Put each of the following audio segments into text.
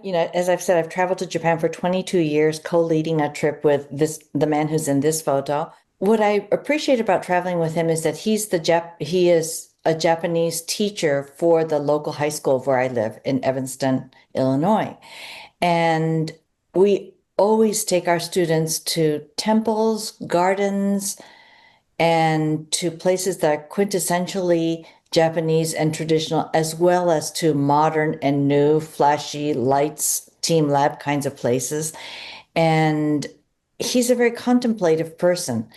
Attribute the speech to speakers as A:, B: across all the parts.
A: as I've said, I've traveled to Japan for 22 years, co-leading a trip with the man who's in this photo. What I appreciate about traveling with him is that he is a Japanese teacher for the local high school where I live in Evanston, Illinois. And we always take our students to temples, gardens, and to places that are quintessentially Japanese and traditional, as well as to modern and new, flashy lights, team lab kinds of places. And he's a very contemplative person.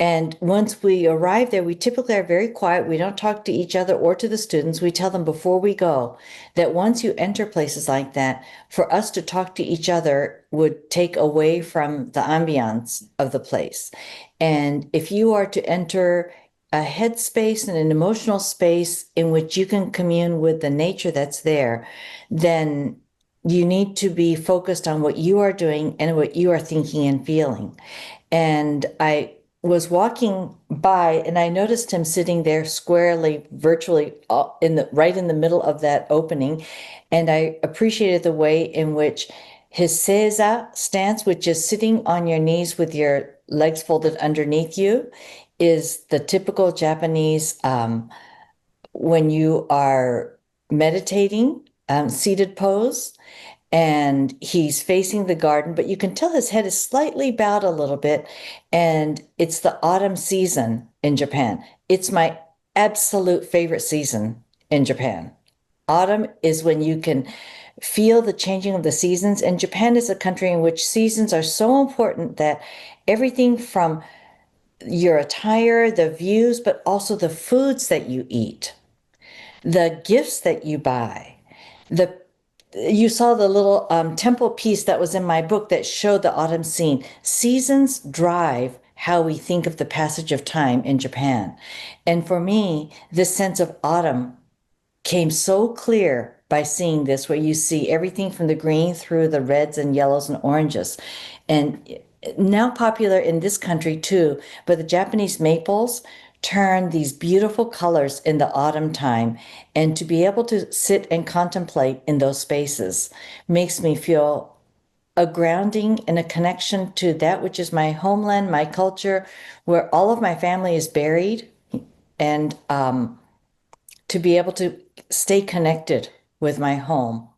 A: And once we arrive there, we typically are very quiet. We don't talk to each other or to the students. We tell them before we go that once you enter places like that, for us to talk to each other would take away from the ambiance of the place. And if you are to enter a headspace and an emotional space in which you can commune with the nature that's there, then you need to be focused on what you are doing and what you are thinking and feeling. And I was walking by and I noticed him sitting there squarely, virtually right in the middle of that opening. And I appreciated the way in which his seiza stance, which is sitting on your knees with your legs folded underneath you, is the typical Japanese when you are meditating, seated pose, and he's facing the garden, but you can tell his head is slightly bowed a little bit, and it's the autumn season in Japan. It's my absolute favorite season in Japan. Autumn is when you can feel the changing of the seasons, and Japan is a country in which seasons are so important that everything from your attire, the views, but also the foods that you eat, the gifts that you buy, the you saw the little temple piece that was in my book that showed the autumn scene. Seasons drive how we think of the passage of time in Japan. And for me, this sense of autumn came so clear by seeing this, where you see everything from the green through the reds and yellows and oranges. And now popular in this country too, but the Japanese maples turn these beautiful colors in the autumn time. And to be able to sit and contemplate in those spaces makes me feel a grounding and a connection to that which is my homeland, my culture, where all of my family is buried. And to be able to stay connected with my home